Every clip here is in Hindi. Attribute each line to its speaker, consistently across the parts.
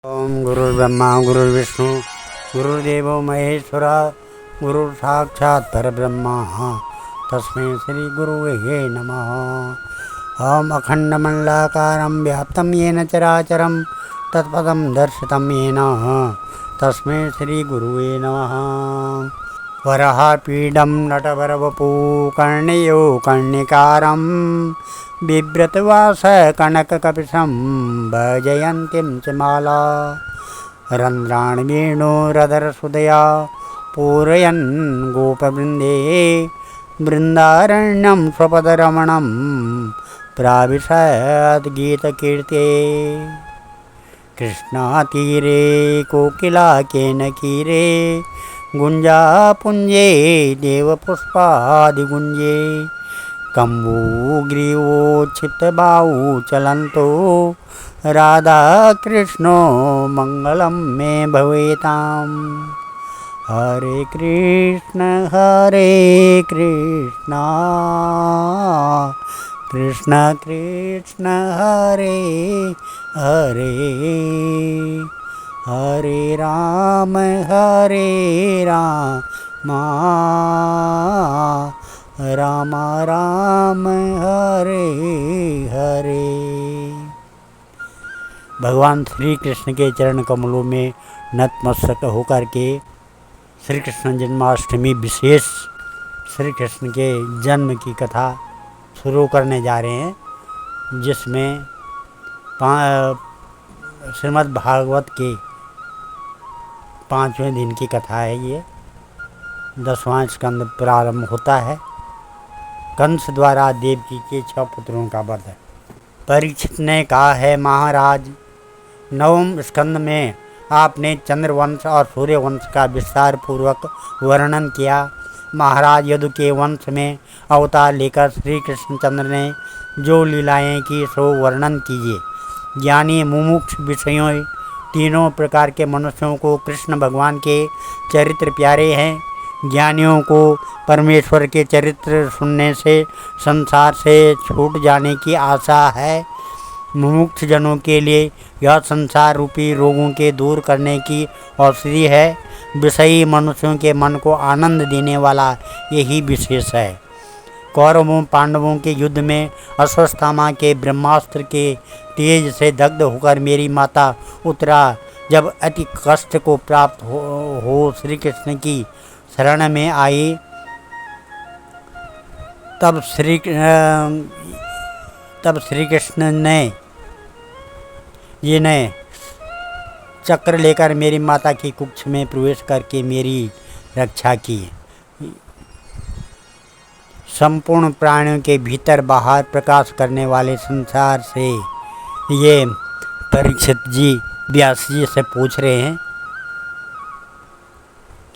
Speaker 1: ओम गुरुर्ब्रह्मा गुरुर्विष्णु गुरुर्देवो महेश्वरा गुरु साक्षात् परब्रह्म तस्मै श्री गुरुवे नमः। ओम अखंडमंडलाकारं व्याप्तं येन चराचरं तत्पदं दर्शितं येन तस्मै श्री गुरुवे नमः। वराहपीडं नटवरवपु कर्णयो कर्णिकारं बिभ्रतवास कनककपिशं भजयन्तीं च माला रन्ध्राणि वेणुरधरसुदया पूरयन् गोपवृन्दे बृन्दारण्यं स्वपदरमणं प्राविशत् गीतकीर्ते। कृष्णातीरे कोकिलाकेनकीरे गुञ्जापुञ्जे देवपुष्पादिगुञ्जे कम्बुग्रीवोच्छिप्तबाहू चलन्तो राधाकृष्णो मङ्गलं मे भवेताम्। हरे कृष्ण कृष्ण कृष्ण हरे हरे हरे राम राम राम हरे हरे। भगवान श्री कृष्ण के चरण कमलों में नतमस्तक होकर के श्री कृष्ण जन्माष्टमी विशेष श्री कृष्ण के जन्म की कथा शुरू करने जा रहे हैं, जिसमें श्रीमद् भागवत के 5वें दिन की कथा है। ये 10वां स्कंद प्रारंभ होता है। कंस द्वारा देवकी के 6 पुत्रों का वध। परीक्षित ने कहा है, महाराज, 9वें स्कंद में आपने चंद्रवंश और सूर्यवंश का विस्तार पूर्वक वर्णन किया। महाराज, यदु के वंश में अवतार लेकर श्री कृष्णचंद्र ने जो लीलाएं की सो वर्णन कीजिए। ज्ञानी मुमुक्ष विषयों तीनों प्रकार के मनुष्यों को कृष्ण भगवान के चरित्र प्यारे हैं। ज्ञानियों को परमेश्वर के चरित्र सुनने से संसार से छूट जाने की आशा है। मुमुक्ष जनों के लिए यह संसार रूपी रोगों के दूर करने की औषधि है। विषयी मनुष्यों के मन को आनंद देने वाला यही विशेष है। कौरवों पांडवों के युद्ध में अश्वत्थामा के ब्रह्मास्त्र के तेज से दग्ध होकर मेरी माता उत्तरा जब अति कष्ट को प्राप्त हो श्री कृष्ण की शरण में आई, तब श्री कृष्ण ने चक्र लेकर मेरी माता की कुक्ष में प्रवेश करके मेरी रक्षा की। संपूर्ण प्राणियों के भीतर बाहर प्रकाश करने वाले संसार से ये परीक्षित जी व्यास जी से पूछ रहे हैं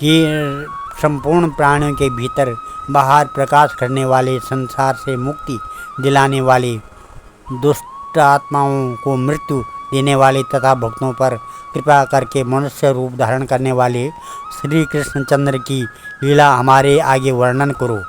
Speaker 1: कि संपूर्ण प्राणियों के भीतर बाहर प्रकाश करने वाले संसार से मुक्ति दिलाने वाले दुष्ट आत्माओं को मृत्यु देने वाले तथा भक्तों पर कृपा करके मनुष्य रूप धारण करने वाले श्री कृष्णचंद्र की लीला हमारे आगे वर्णन करो।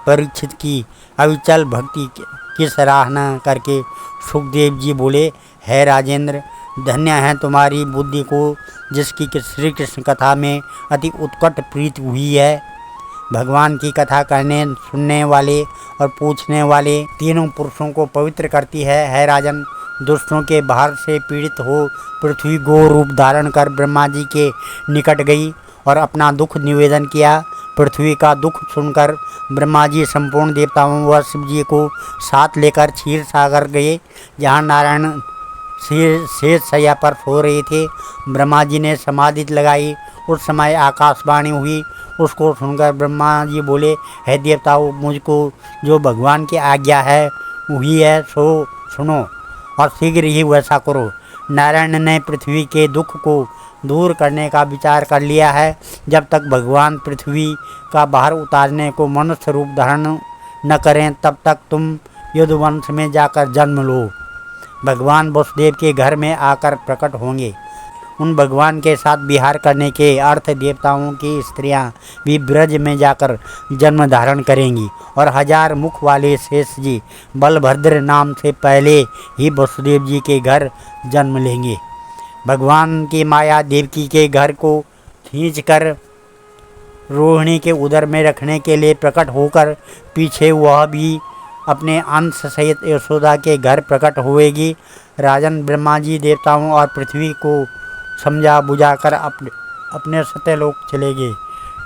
Speaker 1: परीक्षित की अविचल भक्ति की सराहना करके सुखदेव जी बोले, है राजेंद्र, धन्य है तुम्हारी बुद्धि को जिसकी श्री कृष्ण कथा में अति उत्कट प्रीति हुई है। भगवान की कथा करने सुनने वाले और पूछने वाले तीनों पुरुषों को पवित्र करती है राजन। दुष्टों के बाहर से पीड़ित हो पृथ्वी गो रूप धारण कर ब्रह्मा जी के निकट गई और अपना दुख निवेदन किया। पृथ्वी का दुख सुनकर ब्रह्मा जी संपूर्ण देवताओं व शिव जी को साथ लेकर क्षीर सागर गए, जहाँ नारायण शेष शैया पर सो रहे थे। ब्रह्मा जी ने समाधि लगाई। उस समय आकाशवाणी हुई। उसको सुनकर ब्रह्मा जी बोले, हे देवताओं, मुझको जो भगवान की आज्ञा है हुई है सो सुनो और शीघ्र ही वैसा करो। नारायण ने पृथ्वी के दुख को दूर करने का विचार कर लिया है। जब तक भगवान पृथ्वी का बाहर उतारने को मनुष्य रूप धारण न करें, तब तक तुम यदुवंश में जाकर जन्म लो। भगवान वसुदेव के घर में आकर प्रकट होंगे। उन भगवान के साथ विहार करने के अर्थ देवताओं की स्त्रियां भी ब्रज में जाकर जन्म धारण करेंगी और 1000 मुख वाले शेष जी बलभद्र नाम से पहले ही वसुदेव जी के घर जन्म लेंगे। भगवान की माया देवकी के घर को खींचकर रोहिणी के उदर में रखने के लिए प्रकट होकर पीछे वह भी अपने अंश सहित यशोदा के घर प्रकट हुएगी। राजन ब्रह्मा जी देवताओं और पृथ्वी को समझा बुझाकर अपने सत्यलोक चले गए।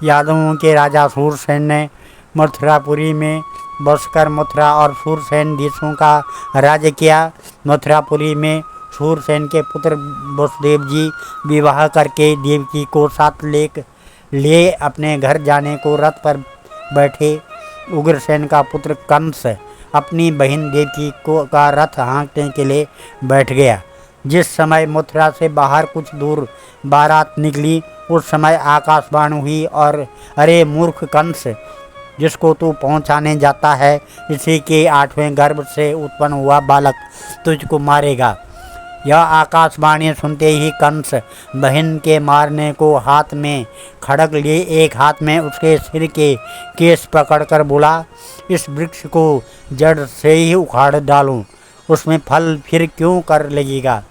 Speaker 1: यादवों के राजा सूरसेन ने मथुरापुरी में बसकर मथुरा और सूरसेन देशों का राज्य किया। मथुरापुरी में सूरसेन के पुत्र वसुदेव जी विवाह करके देवकी को साथ ले अपने घर जाने को रथ पर बैठे। उग्रसेन का पुत्र कंस अपनी बहन देवकी का रथ हाँकने के लिए बैठ गया। जिस समय मथुरा से बाहर कुछ दूर बारात निकली, उस समय आकाशवाणी हुई और अरे मूर्ख कंस, जिसको तू पहुंचाने जाता है, इसी के 8वें गर्भ से उत्पन्न हुआ बालक तुझको मारेगा। यह आकाशवाणी सुनते ही कंस बहन के मारने को हाथ में खड़ग लिए एक हाथ में उसके सिर के केस पकड़कर बोला, इस वृक्ष को जड़ से ही उखाड़ डालूं, उसमें फल फिर क्यों कर लगेगा।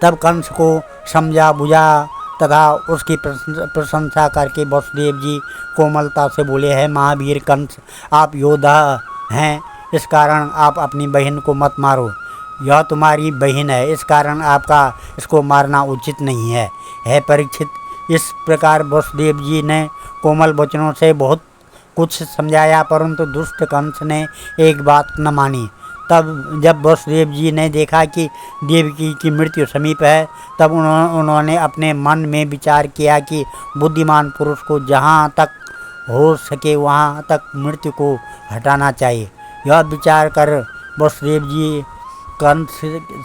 Speaker 1: तब कंस को समझा बुझा तथा उसकी प्रशंसा करके वसुदेव जी कोमलता से बोले, है महावीर कंस, आप योद्धा हैं, इस कारण आप अपनी बहन को मत मारो। यह तुम्हारी बहन है, इस कारण आपका इसको मारना उचित नहीं है परीक्षित। इस प्रकार वसुदेव जी ने कोमल वचनों से बहुत कुछ समझाया, परंतु दुष्ट कंस ने एक बात न मानी। तब जब वसुदेव जी ने देखा कि देवकी की मृत्यु समीप है, तब उन्होंने अपने मन में विचार किया कि बुद्धिमान पुरुष को जहाँ तक हो सके वहाँ तक मृत्यु को हटाना चाहिए। यह विचार कर वसुदेव जी कंस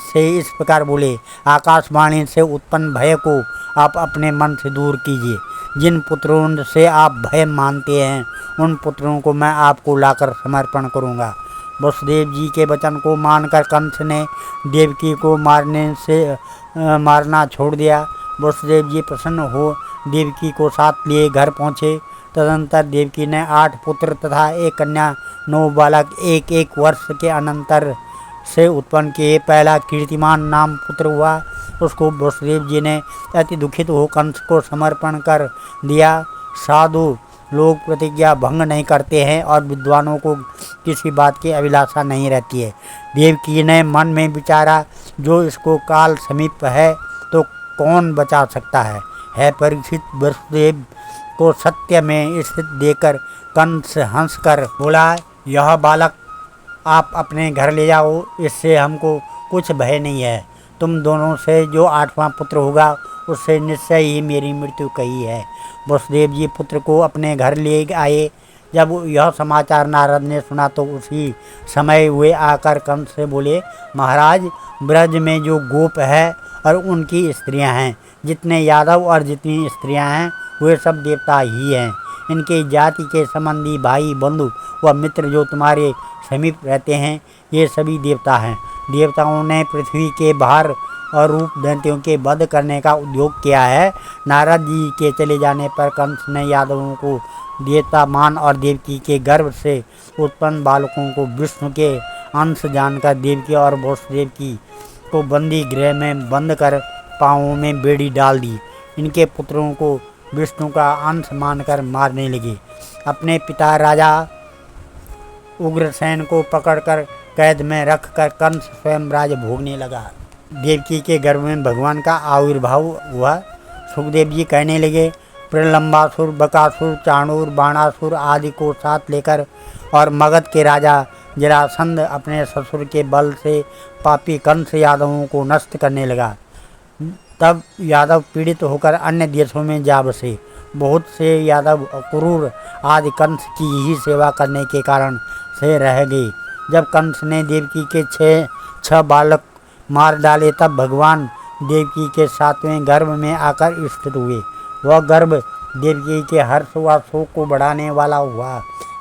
Speaker 1: से इस प्रकार बोले, आकाशवाणी से उत्पन्न भय को आप अपने मन से दूर कीजिए। जिन पुत्रों से आप भय मानते हैं, उन पुत्रों को मैं आपको लाकर समर्पण करूँगा। वसुदेव जी के वचन को मानकर कंस ने देवकी को मारना छोड़ दिया। वसुदेव जी प्रसन्न हो देवकी को साथ लिए घर पहुँचे। तदनंतर देवकी ने 8 पुत्र तथा 1 कन्या 9 बालक 1-1 वर्ष के अनंतर से उत्पन्न किए। पहला कीर्तिमान नाम पुत्र हुआ, उसको वसुदेव जी ने अति दुखित हो कंस को समर्पण कर दिया। साधु लोग प्रतिज्ञा भंग नहीं करते हैं और विद्वानों को किसी बात की अभिलाषा नहीं रहती है। देवकी ने मन में विचारा, जो इसको काल समीप है तो कौन बचा सकता है परीक्षित। वसुदेव को सत्य में स्थित देकर कंस हंसकर बोला, यह बालक आप अपने घर ले जाओ, इससे हमको कुछ भय नहीं है। तुम दोनों से जो 8वां पुत्र होगा, उससे निश्चय ही मेरी मृत्यु कही है। वसुदेव जी पुत्र को अपने घर ले आए। जब यह समाचार नारद ने सुना तो उसी समय वे आकर कंस से बोले, महाराज, ब्रज में जो गोप है और उनकी स्त्रियां हैं, जितने यादव और जितनी स्त्रियां हैं, वे सब देवता ही हैं। इनके जाति के संबंधी भाई बंधु व मित्र जो तुम्हारे समीप रहते हैं, ये सभी देवता हैं। देवताओं ने पृथ्वी के भार और रूप दैत्यों के वध करने का उद्योग किया है। नारद जी के चले जाने पर कंस ने यादवों को देवता मान और देवकी के गर्भ से उत्पन्न बालकों को विष्णु के अंश जानकर देवकी और वसुदेव की को बंदी गृह में बंद कर पाँवों में बेड़ी डाल दी। इनके पुत्रों को विष्णु का अंश मानकर मारने लगे। अपने पिता राजा उग्रसेन को पकड़कर कैद में रखकर कंस स्वयं राज भोगने लगा। देवकी के गर्भ में भगवान का आविर्भाव हुआ। सुखदेव जी कहने लगे, प्रलंबासुर, बकासुर, चाणूर, बाणासुर आदि को साथ लेकर और मगध के राजा जरासंध अपने ससुर के बल से पापी कंस यादवों को नष्ट करने लगा। तब यादव पीड़ित होकर अन्य देशों में जा बसे। बहुत से यादव क्रूर आदि कंस की ही सेवा करने के कारण से रह गए। जब कंस ने देवकी के 6 बालक मार डाले, तब भगवान देवकी के 7वें गर्भ में आकर स्थित हुए। वह गर्भ देवकी के हर्ष व शोक को बढ़ाने वाला हुआ।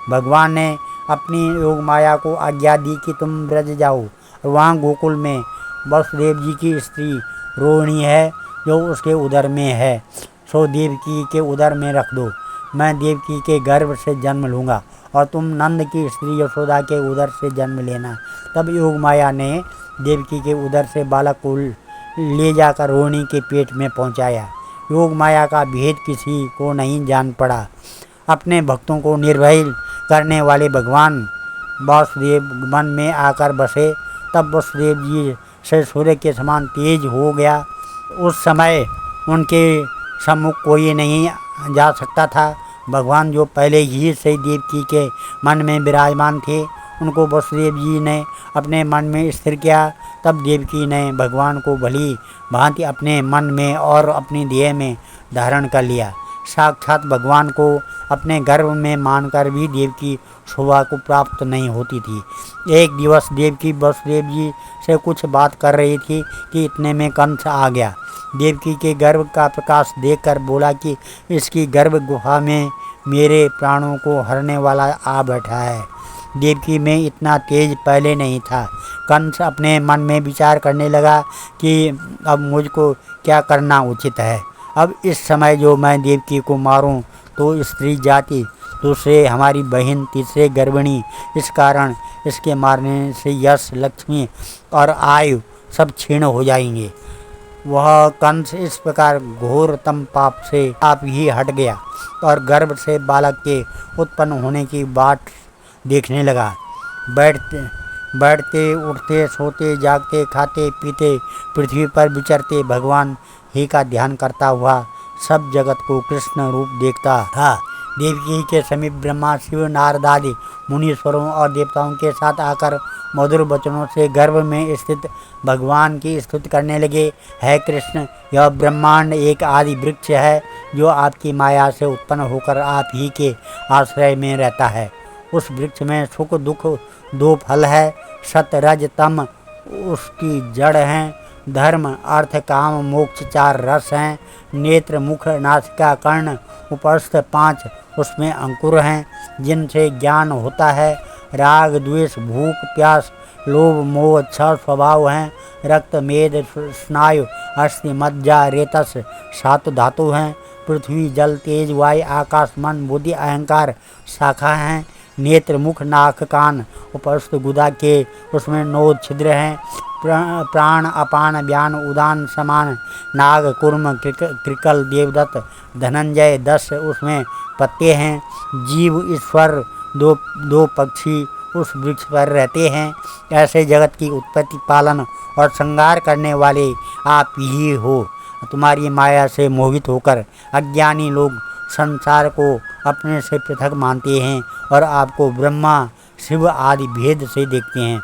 Speaker 1: भगवान ने अपनी योग माया को आज्ञा दी कि तुम ब्रज जाओ और वहाँ गोकुल में वसुदेव जी की स्त्री रोहिणी है, जो उसके उदर में है, सो देवकी के उदर में रख दो। मैं देवकी के गर्भ से जन्म लूँगा और तुम नंद की स्त्री यशोदा के उदर से जन्म लेना। तब योग माया ने देवकी के उदर से बालक को ले जाकर रोहिणी के पेट में पहुंचाया। योग माया का भेद किसी को नहीं जान पड़ा। अपने भक्तों को निर्भय करने वाले भगवान वासुदेव मन में आकर बसे। तब वासुदेव जी से सूर्य के समान तेज हो गया। उस समय उनके सम्मुख कोई नहीं जा सकता था। भगवान जो पहले ही से देवकी के मन में विराजमान थे, उनको वासुदेव जी ने अपने मन में स्थिर किया। तब देवकी ने भगवान को भली भांति अपने मन में और अपनी देह में धारण कर लिया। साक्षात भगवान को अपने गर्भ में मानकर भी देवकी शोभा को प्राप्त नहीं होती थी। एक दिवस देवकी वासुदेव जी से कुछ बात कर रही थी कि इतने में कंस आ गया। देवकी के गर्भ का प्रकाश देखकर बोला कि इसकी गर्भ गुहा में मेरे प्राणों को हरने वाला आ बैठा है। देवकी में इतना तेज पहले नहीं था। कंस अपने मन में विचार करने लगा कि अब मुझको क्या करना उचित है। अब इस समय जो मैं देवकी को मारूं तो स्त्री जाति, दूसरे हमारी बहन, तीसरे गर्भिणी, इस कारण इसके मारने से यश, लक्ष्मी और आयु सब क्षीण हो जाएंगे। वह कंस इस प्रकार घोरतम पाप से आप ही हट गया और गर्भ से बालक के उत्पन्न होने की बाट देखने लगा। बैठते उठते, सोते, जागते, खाते पीते, पृथ्वी पर विचरते भगवान ही का ध्यान करता हुआ सब जगत को कृष्ण रूप देखता था। देवकी के समीप ब्रह्मा, शिव, नारद आदि मुनीश्वरों और देवताओं के साथ आकर मधुर वचनों से गर्भ में स्थित भगवान की स्तुति करने लगे। है कृष्ण, यह ब्रह्मांड एक आदि वृक्ष है जो आपकी माया से उत्पन्न होकर आप ही के आश्रय में रहता है। उस वृक्ष में सुख दुख दो फल है। सत रज तम उसकी जड़ हैं। धर्म अर्थ काम मोक्ष चार रस हैं। नेत्र मुख नासिका कर्ण उपस्थ पांच उसमें अंकुर हैं, जिनसे ज्ञान होता है। राग द्वेष भूख प्यास लोभ मोह छह स्वभाव हैं। रक्त मेद स्नायु अस्थि मज्जा रेतस सात धातु हैं। पृथ्वी जल तेज वायु आकाश मन बुद्धि अहंकार शाखा हैं। नेत्र मुख नाक कान उपस्थ गुदा के उसमें 9 छिद्र हैं। प्राण अपान व्यान उदान समान नाग कुर्म कृकल देवदत्त धनंजय 10 उसमें पत्ते हैं। जीव ईश्वर दो पक्षी उस वृक्ष पर रहते हैं। ऐसे जगत की उत्पत्ति पालन और संहार करने वाले आप ही हो। तुम्हारी माया से मोहित होकर अज्ञानी लोग संसार को अपने से पृथक मानते हैं और आपको ब्रह्मा शिव आदि भेद से देखते हैं,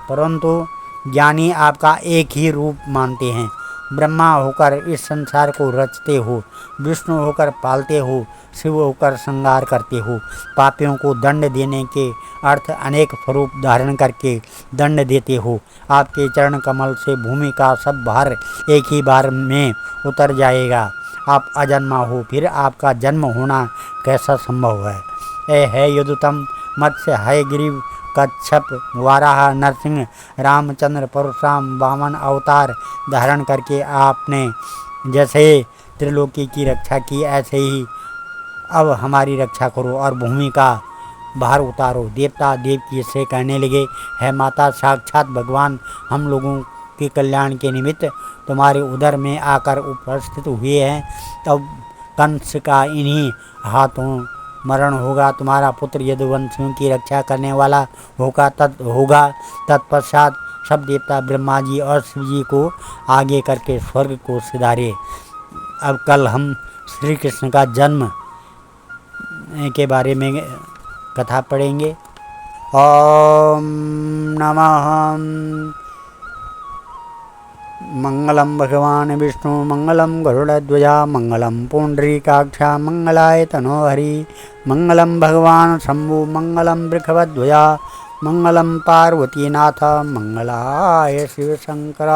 Speaker 1: परंतु ज्ञानी आपका एक ही रूप मानते हैं। ब्रह्मा होकर इस संसार को रचते हो, विष्णु होकर पालते हो, शिव होकर संहार करते हो। पापियों को दंड देने के अर्थ अनेक स्वरूप धारण करके दंड देते हो। आपके चरण कमल से भूमि का सब भार एक ही बार में उतर जाएगा। आप अजन्मा हो, फिर आपका जन्म होना कैसा संभव है। है यदुतम मत्स्य हयग्रीव कच्छप वाराह नरसिंह रामचंद्र परशुराम वामन अवतार धारण करके आपने जैसे त्रिलोकी की रक्षा की, ऐसे ही अब हमारी रक्षा करो और भूमि का भार उतारो। देवता देवकी से कहने लगे, है माता, साक्षात भगवान हम लोगों के कल्याण के निमित्त तुम्हारे उदर में आकर उपस्थित हुए हैं। तब कंस का इन्हीं हाथों मरण होगा। तुम्हारा पुत्र यदुवंशियों की रक्षा करने वाला होगा। तत्पश्चात सब देवता ब्रह्मा जी और शिव जी को आगे करके स्वर्ग को सिधारे। अब कल हम श्री कृष्ण का जन्म के बारे में कथा पढ़ेंगे। ओम नमः मंगलम भगवान विष्णु मंगलम गरुड़ध्वजा मंगलम पुंडरीकाक्षा मंगलाय तनोहरि मंगलम भगवान शंभु मंगलम वृषभध्वजा मंगलम पार्वतीनाथ मंगलाय शिव शंकर।